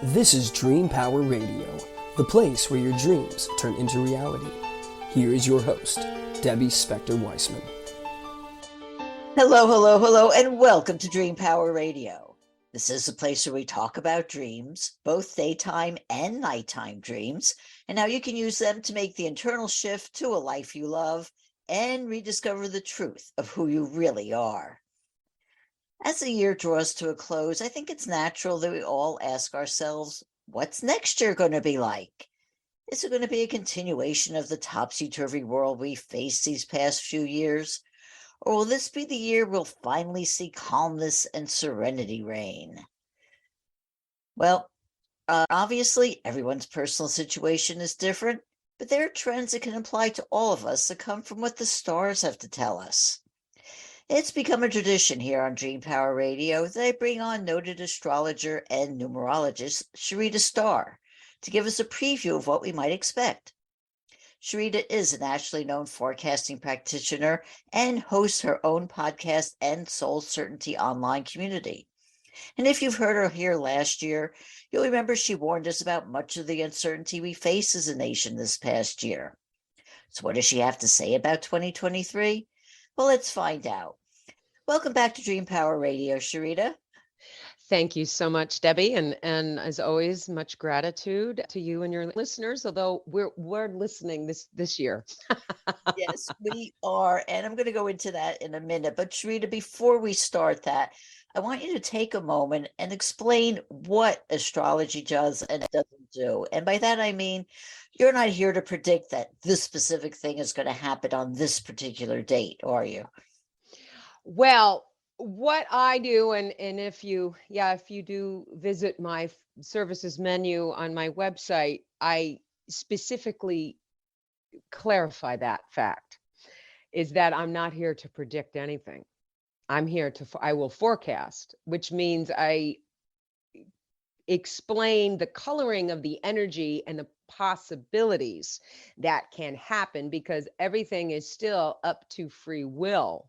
This is Dream Power Radio, the place where your dreams turn into reality. Here is your host, Debbie Spector-Weissman. Hello, hello, hello, and welcome to Dream Power Radio. This is a place where we talk about dreams, both daytime and nighttime dreams, and how you can use them to make the internal shift to a life you love and rediscover the truth of who you really are. As the year draws to a close, I think it's natural that we all ask ourselves, what's next year going to be like? Is it going to be a continuation of the topsy-turvy world we faced these past few years? Or will this be the year we'll finally see calmness and serenity reign? Well, obviously, everyone's personal situation is different, but there are trends that can apply to all of us that come from what the stars have to tell us. It's become a tradition here on Dream Power Radio that I bring on noted astrologer and numerologist Sharita Star to give us a preview of what we might expect. Sharita is a nationally known forecasting practitioner and hosts her own podcast and Soul Certainty online community. And if you've heard her here last year, you'll remember she warned us about much of the uncertainty we face as a nation this past year. So what does she have to say about 2023? Well, let's find out. Welcome back to Dream Power Radio, Sharita. Thank you so much, Debbie. And as always, much gratitude to you and your listeners, although we're listening this year. Yes, we are. And I'm going to go into that in a minute. But Sharita, before we start that, I want you to take a moment and explain what astrology does and doesn't do. And by that, I mean, you're not here to predict that this specific thing is going to happen on this particular date, are you? Well, what I do, and if you do visit my services menu on my website, I specifically clarify that fact, is that I'm not here to predict anything. I will forecast, which means I explain the coloring of the energy and the possibilities that can happen, because everything is still up to free will.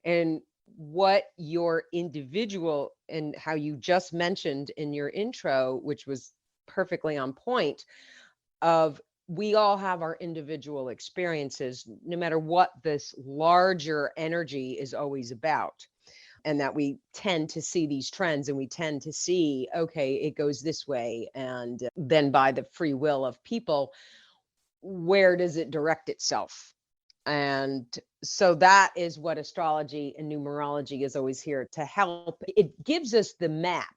And what your individual, and how you just mentioned in your intro, which was perfectly on point, of we all have our individual experiences, no matter what this larger energy is always about. And that we tend to see these trends, and we tend to see, okay, it goes this way. And then by the free will of people, where does it direct itself? And so that is what astrology and numerology is always here to help. It gives us the map,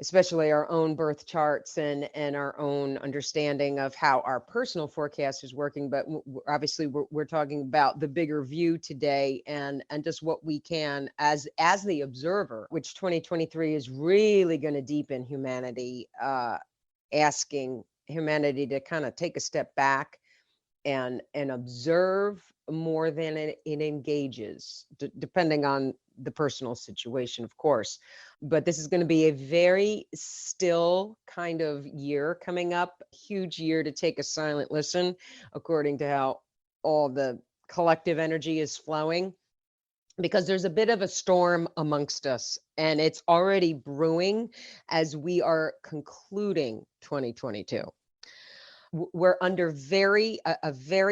especially our own birth charts and our own understanding of how our personal forecast is working. But obviously we're talking about the bigger view today, and just what we can as the observer, which 2023 is really going to deepen humanity, asking humanity to kind of take a step back and observe more than it engages, depending on the personal situation, of course. But this is going to be a very still kind of year coming up, huge year to take a silent listen, according to how all the collective energy is flowing, because there's a bit of a storm amongst us, and it's already brewing as we are concluding 2022. We're under a very,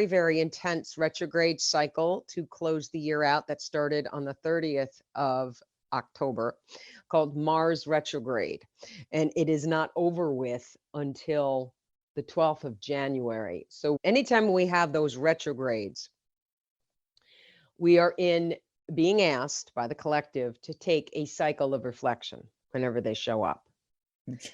very intense retrograde cycle to close the year out that started on the 30th of October, called Mars retrograde. And it is not over with until the 12th of January. So anytime we have those retrogrades, we are being asked by the collective to take a cycle of reflection whenever they show up.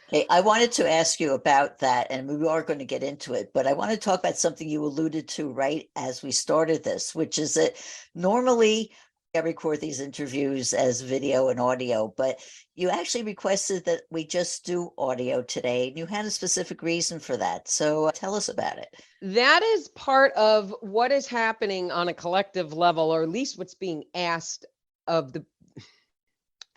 Hey, I wanted to ask you about that, and we are going to get into it, but I want to talk about something you alluded to right as we started this, which is that normally I record these interviews as video and audio, but you actually requested that we just do audio today, and you had a specific reason for that. So tell us about it. That is part of what is happening on a collective level, or at least what's being asked of the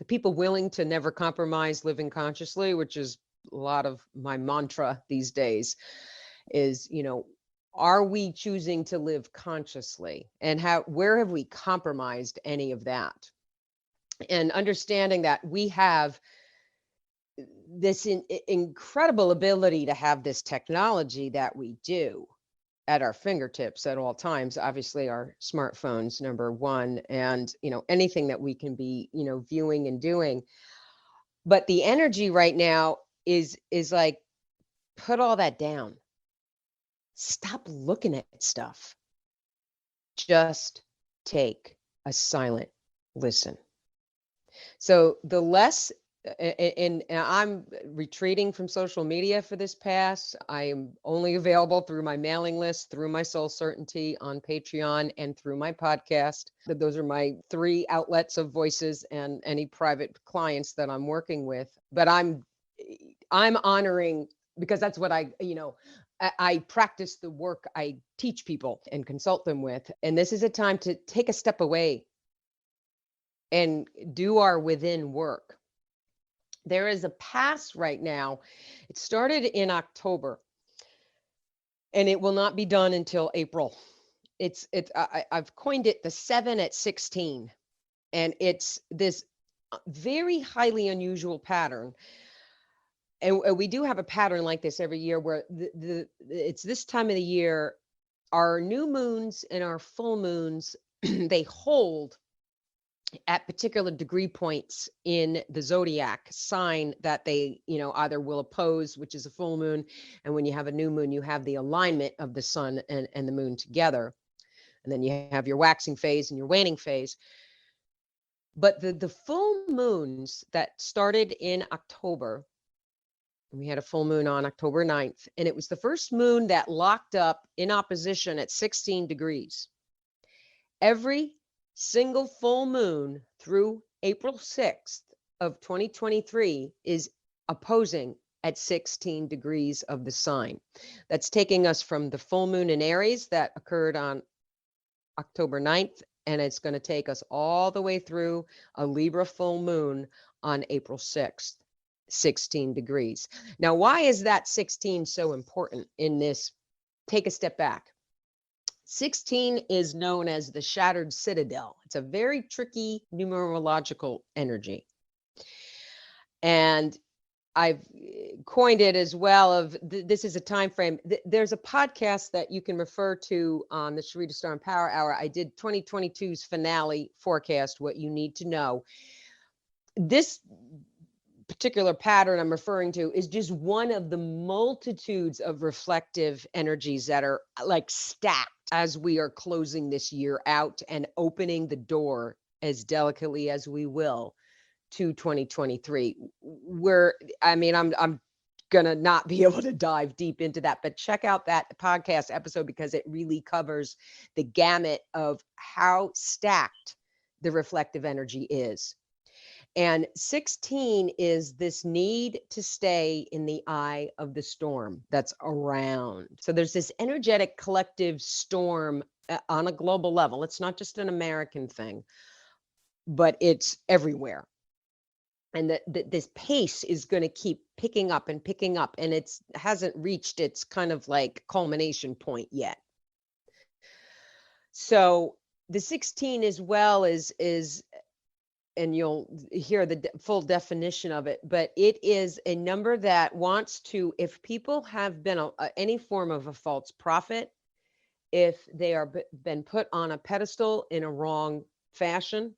people willing to never compromise living consciously, which is a lot of my mantra these days, is, are we choosing to live consciously, and where have we compromised any of that? And understanding that we have this incredible ability to have this technology that we do at our fingertips at all times. Obviously, our smartphones, number one, and anything that we can be viewing and doing. But the energy right now is like, put all that down. Stop looking at stuff. Just take a silent listen. So the less, and I'm retreating from social media for this pass. I am only available through my mailing list, through my Soul Certainty on Patreon, and through my podcast. Those are my 3 outlets of voices and any private clients that I'm working with. But I'm honoring, because that's what I practice the work I teach people and consult them with. And this is a time to take a step away and do our within work. There is a pass right now. It started in October and it will not be done until April. I've coined it the 7 at 16. And it's this very highly unusual pattern. And we do have a pattern like this every year where it's this time of the year, our new moons and our full moons, they hold at particular degree points in the zodiac sign that they, either will oppose, which is a full moon. And when you have a new moon, you have the alignment of the sun and the moon together. And then you have your waxing phase and your waning phase. But the full moons that started in October, we had a full moon on October 9th, and it was the first moon that locked up in opposition at 16 degrees. Every single full moon through April 6th of 2023 is opposing at 16 degrees of the sign. That's taking us from the full moon in Aries that occurred on October 9th, and it's going to take us all the way through a Libra full moon on April 6th. 16 degrees. Now, why is that 16 so important in this? Take a step back. 16 is known as the shattered citadel. It's a very tricky numerological energy. And I've coined it as well of this is a time frame. There's a podcast that you can refer to on the Sharita Star and Power Hour. I did 2022's finale forecast, what you need to know. This particular pattern I'm referring to is just one of the multitudes of reflective energies that are like stacked as we are closing this year out and opening the door as delicately as we will to 2023. I'm gonna not be able to dive deep into that, but check out that podcast episode because it really covers the gamut of how stacked the reflective energy is. And 16 is this need to stay in the eye of the storm that's around. So there's this energetic collective storm on a global level. It's not just an American thing, but it's everywhere. And this pace is going to keep picking up, and it hasn't reached its kind of like culmination point yet. So the 16 as well is and you'll hear the full definition of it, but it is a number that wants to, if people have been any form of a false prophet, if they are been put on a pedestal in a wrong fashion,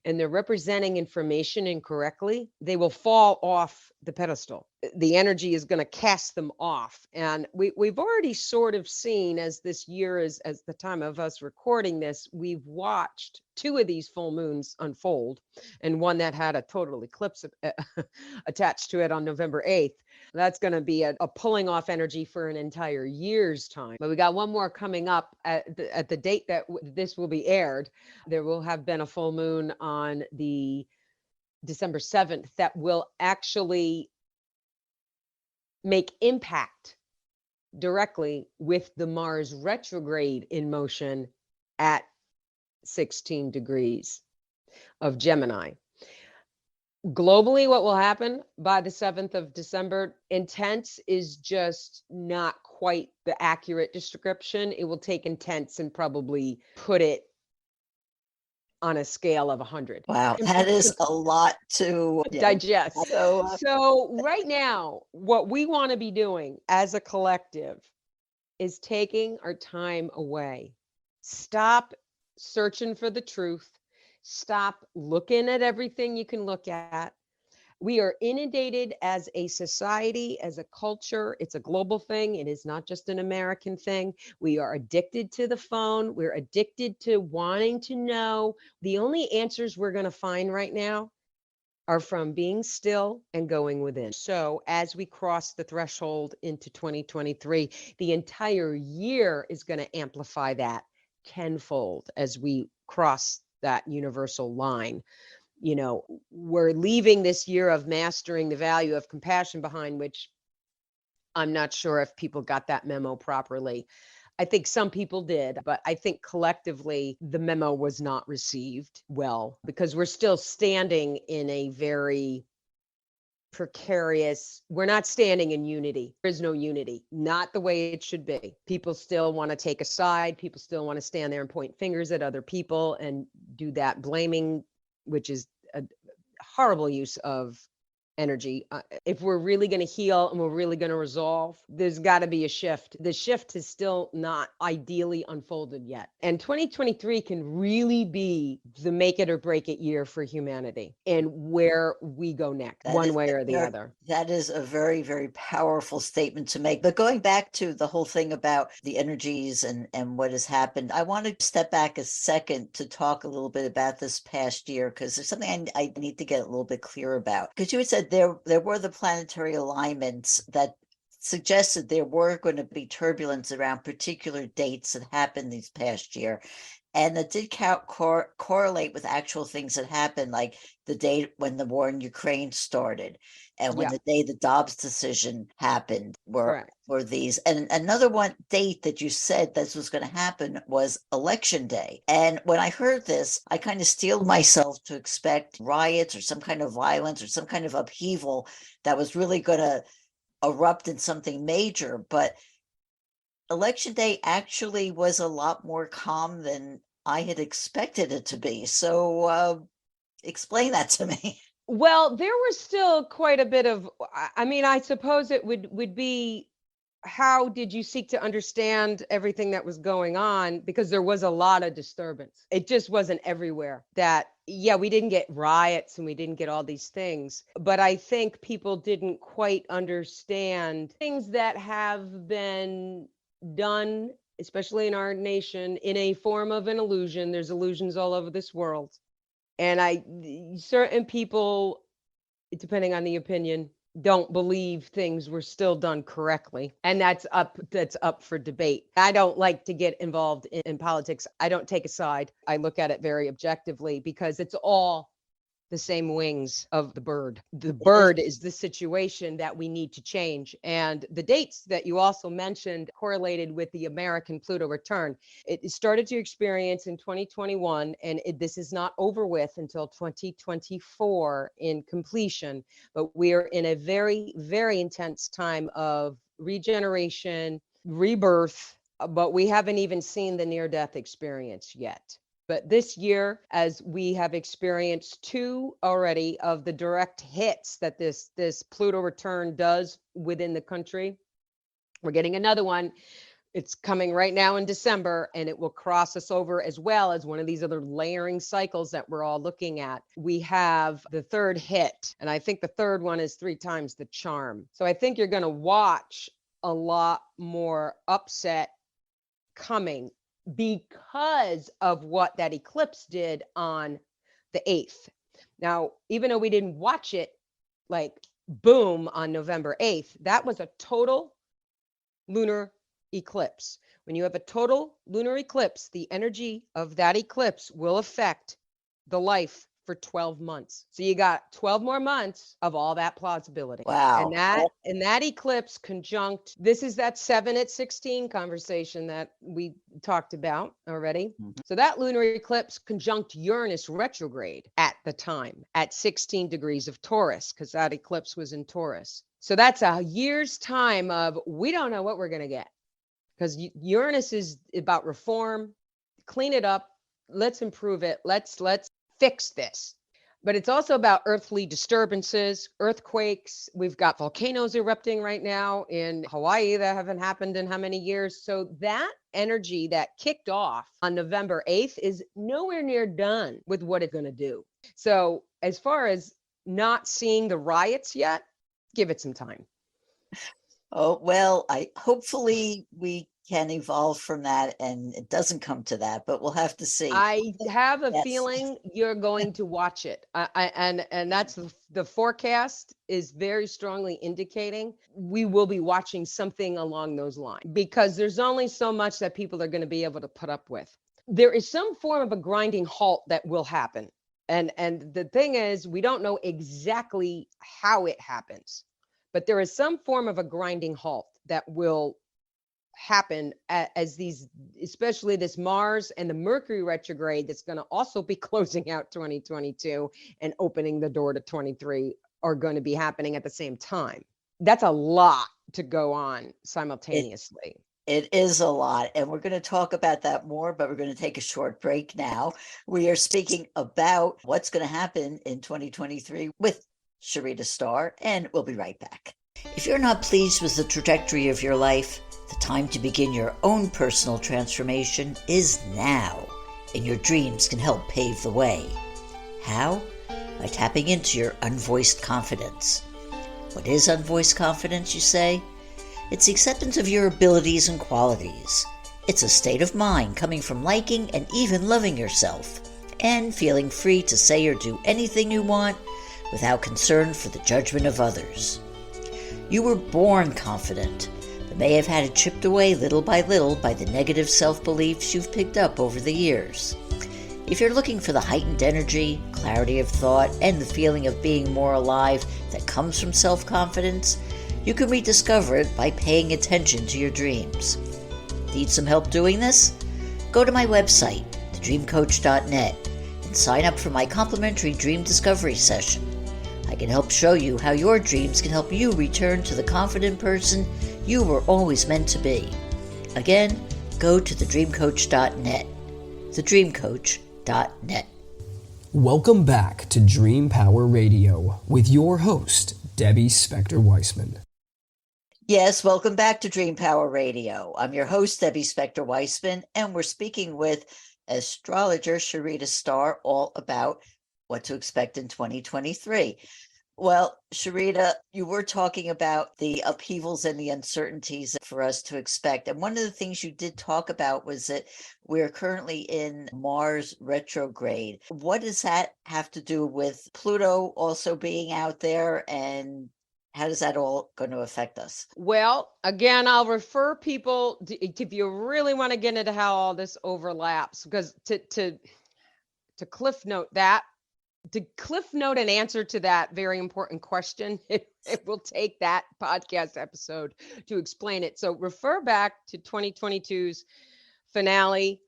and they're representing information incorrectly, they will fall off the pedestal. The energy is going to cast them off. And we've already sort of seen, as this year is, as the time of us recording this, we've watched 2 of these full moons unfold, and one that had a total eclipse attached to it on November 8th. That's going to be a pulling off energy for an entire year's time. But we got one more coming up at the date that this will be aired. There will have been a full moon on the December 7th that will actually make impact directly with the Mars retrograde in motion at 16 degrees of Gemini. Globally, what will happen by the 7th of December, intense is just not quite the accurate description. It will take intense and probably put it on a scale of 100. Wow, And that people is a lot to can digest. So, So right now, what we want to be doing as a collective is taking our time away. Stop searching for the truth. Stop looking at everything you can look at. We are inundated as a society, as a culture. It's a global thing. It is not just an American thing. We are addicted to the phone. We're addicted to wanting to know. The only answers we're going to find right now are from being still and going within. So, as we cross the threshold into 2023, the entire year is going to amplify that tenfold as we cross that universal line. You know, we're leaving this year of mastering the value of compassion behind, which I'm not sure if people got that memo properly. I think some people did, but I think collectively the memo was not received well because we're still standing in a very precarious, we're not standing in unity. There is no unity, not the way it should be. People still want to take a side. People still want to stand there and point fingers at other people and do that blaming, which is a horrible use of energy. If we're really going to heal and we're really going to resolve, there's got to be a shift. The shift is still not ideally unfolded yet. And 2023 can really be the make it or break it year for humanity and where we go next, one way or the other. That is a very, very powerful statement to make. But going back to the whole thing about the energies and what has happened, I want to step back a second to talk a little bit about this past year, because there's something I need to get a little bit clear about. Because you had said there were the planetary alignments that suggested there were going to be turbulence around particular dates that happened this past year. And that did correlate with actual things that happened, like the day when the war in Ukraine started and when the day the Dobbs decision happened were these. And another one date that you said this was going to happen was Election Day. And when I heard this, I kind of steeled myself to expect riots or some kind of violence or some kind of upheaval that was really going to erupt in something major. But Election Day actually was a lot more calm than I had expected it to be. So explain that to me. Well, there was still quite a bit of, I mean, I suppose it would be, how did you seek to understand everything that was going on? Because there was a lot of disturbance. It just wasn't everywhere. That, yeah, we didn't get riots and we didn't get all these things, but I think people didn't quite understand things that have been done, especially in our nation, in a form of an illusion. There's illusions all over this world. And certain people, depending on the opinion, don't believe things were still done correctly. And that's up for debate. I don't like to get involved in politics. I don't take a side. I look at it very objectively because it's all the same wings of the bird. The bird is the situation that we need to change. And the dates that you also mentioned correlated with the American Pluto return. It started to experience in 2021, and this is not over with until 2024 in completion. But we are in a very, very intense time of regeneration, rebirth, but we haven't even seen the near-death experience yet. But this year, as we have experienced 2 already of the direct hits that this Pluto return does within the country, we're getting another one. It's coming right now in December, and it will cross us over as well as one of these other layering cycles that we're all looking at. We have the 3rd hit, and I think the 3rd one is 3 times the charm. So I think you're going to watch a lot more upset coming because of what that eclipse did on the 8th. Now, even though we didn't watch it like boom on November 8th, that was a total lunar eclipse. When you have a total lunar eclipse, the energy of that eclipse will affect the life for 12 months. So you got 12 more months of all that plausibility. Wow. And that eclipse conjunct, this is that 7 at 16 conversation that we talked about already. Mm-hmm. So that lunar eclipse conjunct Uranus retrograde at the time at 16 degrees of Taurus, because that eclipse was in Taurus. So that's a year's time of, we don't know what we're going to get, because Uranus is about reform, clean it up, let's improve it. Let's fix this. But it's also about earthly disturbances, earthquakes. We've got volcanoes erupting right now in Hawaii that haven't happened in how many years? So that energy that kicked off on November 8th is nowhere near done with what it's going to do. So as far as not seeing the riots yet, give it some time. Oh, well, hopefully we can evolve from that and it doesn't come to that, but we'll have to see. I have a Yes. feeling you're going to watch it. And that's the forecast is very strongly indicating we will be watching something along those lines, because there's only so much that people are going to be able to put up with. There is some form of a grinding halt that will happen. And the thing is, we don't know exactly how it happens, but there is some form of a grinding halt that will happen as these, especially this Mars and the Mercury retrograde that's going to also be closing out 2022 and opening the door to 23 are going to be happening at the same time. That's a lot to go on simultaneously. It is a lot, and we're going to talk about that more, but we're going to take a short break now. We are speaking about what's going to happen in 2023 with Sharita Star, and we'll be right back. If you're not pleased with the trajectory of your life, the time to begin your own personal transformation is now, and your dreams can help pave the way. How? By tapping into your unvoiced confidence. What is unvoiced confidence, you say? It's the acceptance of your abilities and qualities. It's a state of mind coming from liking and even loving yourself, and feeling free to say or do anything you want without concern for the judgment of others. You were born confident, but may have had it chipped away little by little by the negative self-beliefs you've picked up over the years. If you're looking for the heightened energy, clarity of thought, and the feeling of being more alive that comes from self-confidence, you can rediscover it by paying attention to your dreams. Need some help doing this? Go to my website, thedreamcoach.net, and sign up for my complimentary dream discovery session. I can help show you how your dreams can help you return to the confident person you were always meant to be. Again, go to thedreamcoach.net, thedreamcoach.net. Welcome back to Dream Power Radio with your host, Debbie Spector-Weissman. Yes, welcome back to Dream Power Radio. I'm your host, Debbie Spector-Weissman, and we're speaking with astrologer Sharita Star all about what to expect in 2023. Well, Sharita, you were talking about the upheavals and the uncertainties for us to expect. And one of the things you did talk about was that we're currently in Mars retrograde. What does that have to do with Pluto also being out there, and how does that all going to affect us? Well, again, I'll refer people if you really want to get into how all this overlaps, because to cliff note that, to cliff note an answer to that very important question, it will take that podcast episode to explain it. So refer back to 2022's finale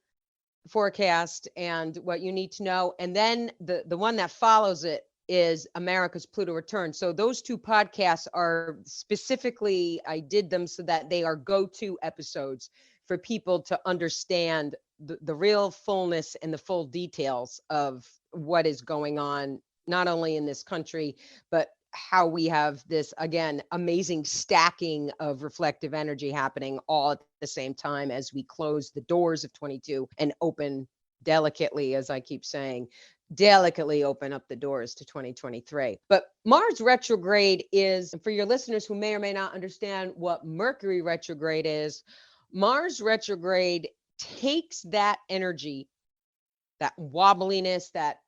forecast and what you need to know. And then the one that follows it is America's Pluto return. So those two podcasts are specifically, I did them so that they are go-to episodes for people to understand the real fullness and the full details of what is going on, not only in this country, but how we have this, again, amazing stacking of reflective energy happening all at the same time as we close the doors of 22 and open delicately, as I keep saying, delicately open up the doors to 2023. But Mars retrograde is, for your listeners who may or may not understand what Mercury retrograde is, Mars retrograde takes that energy, that wobbliness, that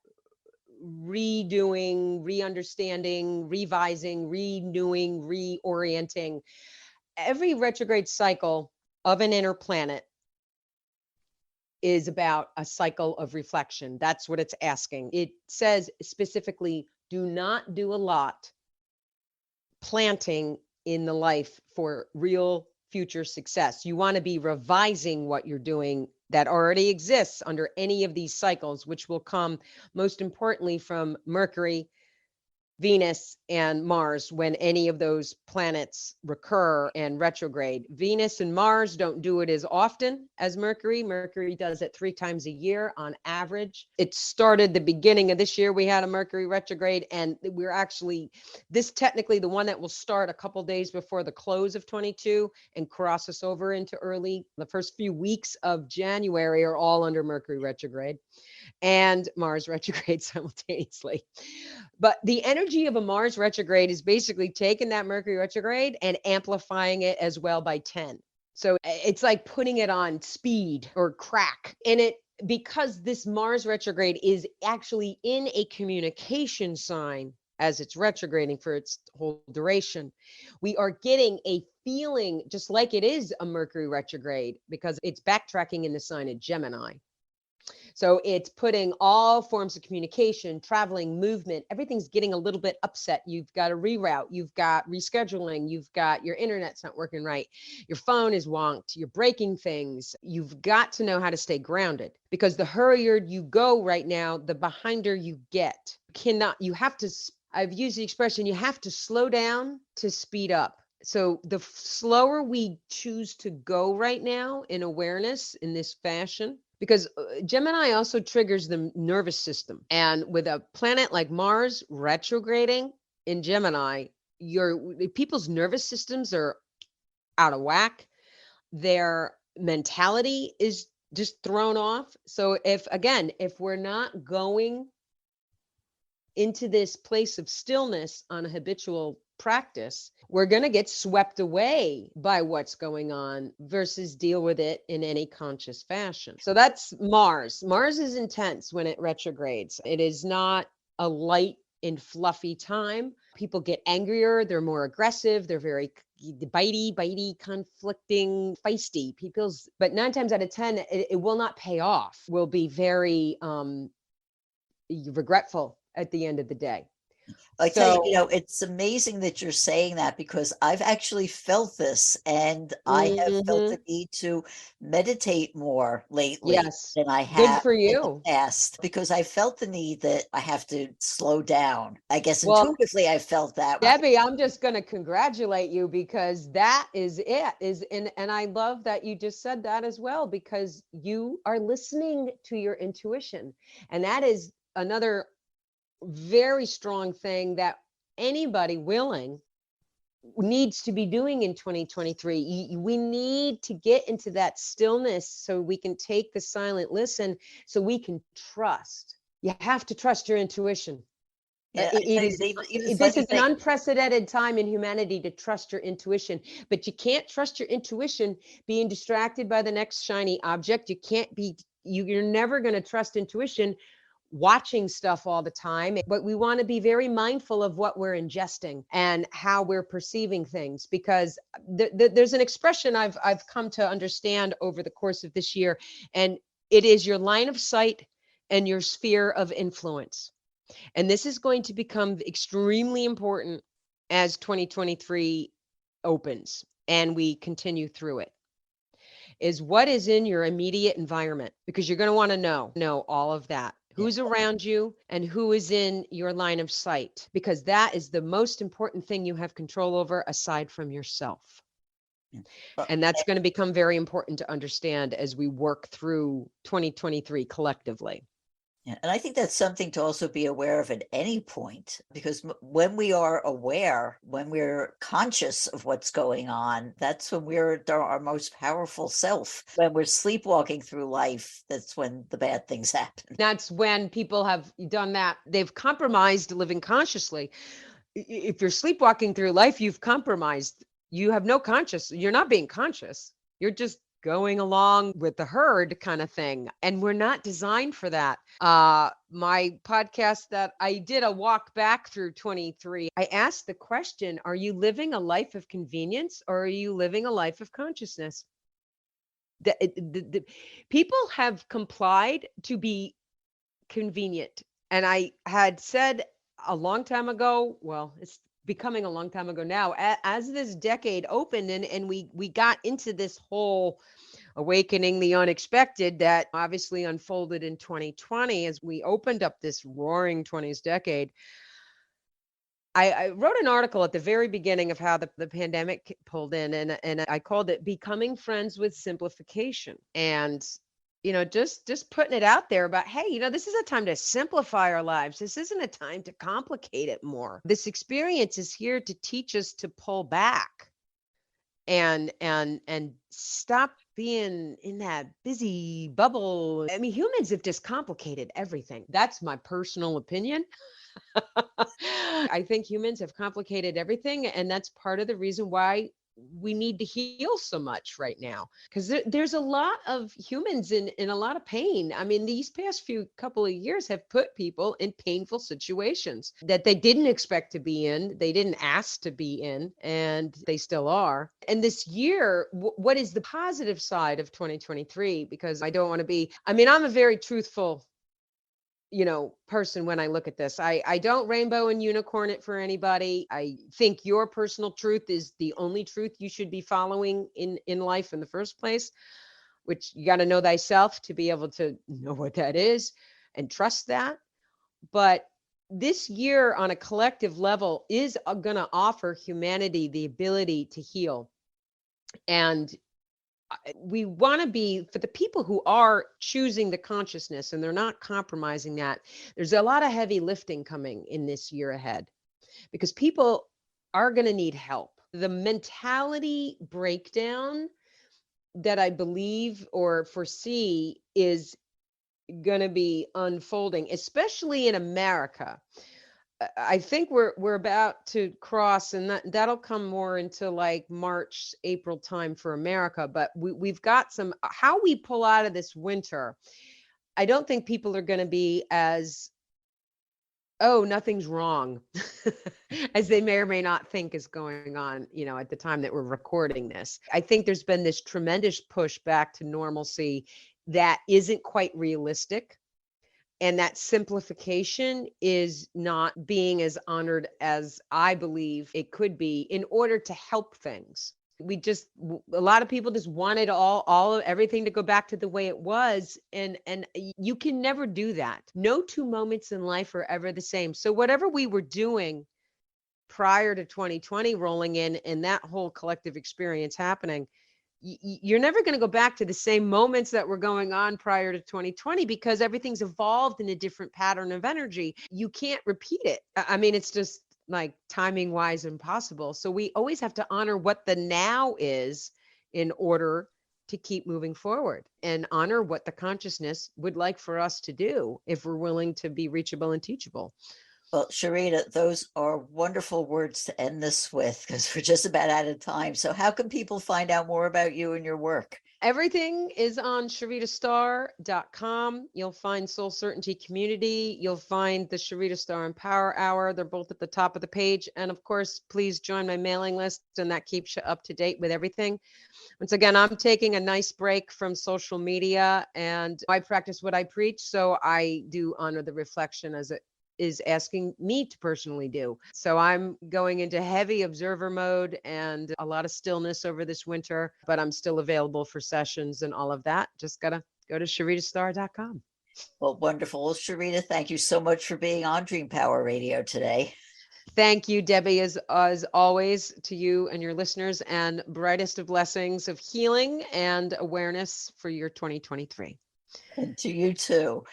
redoing, re-understanding, revising, renewing, reorienting. Every retrograde cycle of an inner planet is about a cycle of reflection. That's what it's asking. It says specifically, do not do a lot planting in the life for real future success. You want to be revising what you're doing that already exists under any of these cycles, which will come most importantly from Mercury Venus and Mars when any of those planets recur and retrograde. Venus and Mars don't do it as often as Mercury. Mercury does it 3 times a year on average. It started the beginning of this year. We had a Mercury retrograde, and we're actually technically the one that will start a couple days before the close of 22 and cross us over into the first few weeks of January are all under Mercury retrograde and Mars retrograde simultaneously. But the energy of a Mars retrograde is basically taking that Mercury retrograde and amplifying it as well by 10. So it's like putting it on speed or crack. Because this Mars retrograde is actually in a communication sign as it's retrograding for its whole duration, we are getting a feeling just like it is a Mercury retrograde because it's backtracking in the sign of Gemini. So it's putting all forms of communication, traveling, movement, everything's getting a little bit upset. You've got to reroute, you've got rescheduling, you've got your internet's not working right, your phone is wonked, you're breaking things. You've got to know how to stay grounded because the hurrier you go right now, the behinder you get. I've used the expression, you have to slow down to speed up. So the slower we choose to go right now in awareness in this fashion, because Gemini also triggers the nervous system. And with a planet like Mars retrograding in Gemini, people's nervous systems are out of whack. Their mentality is just thrown off. So if we're not going into this place of stillness on a habitual practice, we're going to get swept away by what's going on versus deal with it in any conscious fashion. So that's Mars. Mars is intense when it retrogrades. It is not a light and fluffy time. People get angrier. They're more aggressive. They're very bitey, conflicting, feisty. But 9 times out of 10, it will not pay off. Will be very regretful at the end of the day. I tell you, it's amazing that you're saying that because I've actually felt this and I have felt the need to meditate more lately than I have Good for in the you. past because I felt the need that I have to slow down. I guess Well, intuitively I felt that. Debbie, I'm just going to congratulate you because that is it. And I love that you just said that as well because you are listening to your intuition. And that is another very strong thing that anybody willing needs to be doing in 2023. We need to get into that stillness so we can take the silent listen, so we can trust. You have to trust your intuition. Yeah, This is an unprecedented time in humanity to trust your intuition, but you can't trust your intuition being distracted by the next shiny object. You're never going to trust intuition watching stuff all the time, but we want to be very mindful of what we're ingesting and how we're perceiving things because there's an expression I've come to understand over the course of this year, and it is your line of sight and your sphere of influence. And this is going to become extremely important as 2023 opens and we continue through it. Is what is in your immediate environment, because you're going to want to know all of that. Who's around you and who is in your line of sight, because that is the most important thing you have control over aside from yourself. And that's going to become very important to understand as we work through 2023 collectively. Yeah, and I think that's something to also be aware of at any point, because when we are aware, when we're conscious of what's going on, that's when we're our most powerful self. When we're sleepwalking through life, that's when the bad things happen. That's when people have done that. They've compromised living consciously. If you're sleepwalking through life, you've compromised. You have no conscious. You're not being conscious. You're just going along with the herd kind of thing. And we're not designed for that. My podcast that I did a walk back through 23, I asked the question, are you living a life of convenience or are you living a life of consciousness? The people have complied to be convenient. And I had said a long time ago, well, it's becoming a long time ago now, as this decade opened and we got into this whole awakening the unexpected that obviously unfolded in 2020 as we opened up this roaring 20s decade. I wrote an article at the very beginning of how the pandemic pulled in, and I called it Becoming Friends with Simplification. And just putting it out there about, hey, this is a time to simplify our lives. This isn't a time to complicate it more. This experience is here to teach us to pull back and stop being in that busy bubble. I mean, humans have just complicated everything. That's my personal opinion. I think humans have complicated everything, and that's part of the reason why we need to heal so much right now, because there's a lot of humans in a lot of pain. I mean, these past couple of years have put people in painful situations that they didn't expect to be in, they didn't ask to be in, and they still are. And this year, what is the positive side of 2023? Because I don't want to be, I'm a very truthful person when I look at this. I don't rainbow and unicorn it for anybody. I think your personal truth is the only truth you should be following in life in the first place, which you got to know thyself to be able to know what that is and trust that. But this year on a collective level is going to offer humanity the ability to heal. And we want to be, for the people who are choosing the consciousness and they're not compromising that, there's a lot of heavy lifting coming in this year ahead, because people are going to need help. The mentality breakdown that I believe or foresee is going to be unfolding, especially in America. I think we're about to cross, and that'll come more into like March, April time for America. But we've got how we pull out of this winter. I don't think people are going to be as, oh, nothing's wrong, as they may or may not think is going on, at the time that we're recording this. I think there's been this tremendous push back to normalcy that isn't quite realistic. And that simplification is not being as honored as I believe it could be in order to help things. A lot of people just wanted everything to go back to the way it was. And you can never do that. No two moments in life are ever the same. So whatever we were doing prior to 2020 rolling in and that whole collective experience happening, you're never going to go back to the same moments that were going on prior to 2020, because everything's evolved in a different pattern of energy. You can't repeat it. It's just like timing wise impossible. So we always have to honor what the now is in order to keep moving forward, and honor what the consciousness would like for us to do if we're willing to be reachable and teachable. Well, Sharita, those are wonderful words to end this with, because we're just about out of time. So how can people find out more about you and your work? Everything is on sharitastar.com. You'll find Soul Certainty Community. You'll find the Sharita Star and Power Hour. They're both at the top of the page. And of course, please join my mailing list, and that keeps you up to date with everything. Once again, I'm taking a nice break from social media, and I practice what I preach. So I do honor the reflection as it is asking me to personally do. So I'm going into heavy observer mode and a lot of stillness over this winter, but I'm still available for sessions and all of that. Just gotta go to sharitastar.com. Well, wonderful. Well, Sharita, thank you so much for being on Dream Power Radio today. Thank you, Debbie, as always, to you and your listeners, and brightest of blessings of healing and awareness for your 2023. And to you too.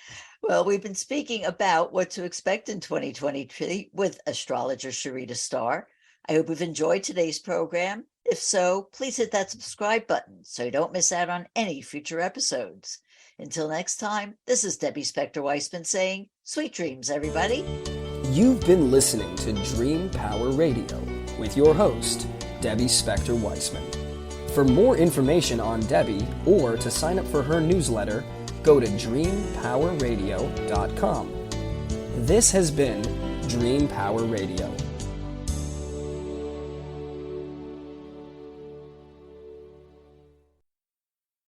Well, we've been speaking about what to expect in 2023 with astrologer Sharita Star. I hope you've enjoyed today's program. If so, please hit that subscribe button so you don't miss out on any future episodes. Until next time, this is Debbie Spector-Weissman saying, sweet dreams, everybody. You've been listening to Dream Power Radio with your host, Debbie Spector-Weissman. For more information on Debbie or to sign up for her newsletter, go to dreampowerradio.com. This has been Dream Power Radio.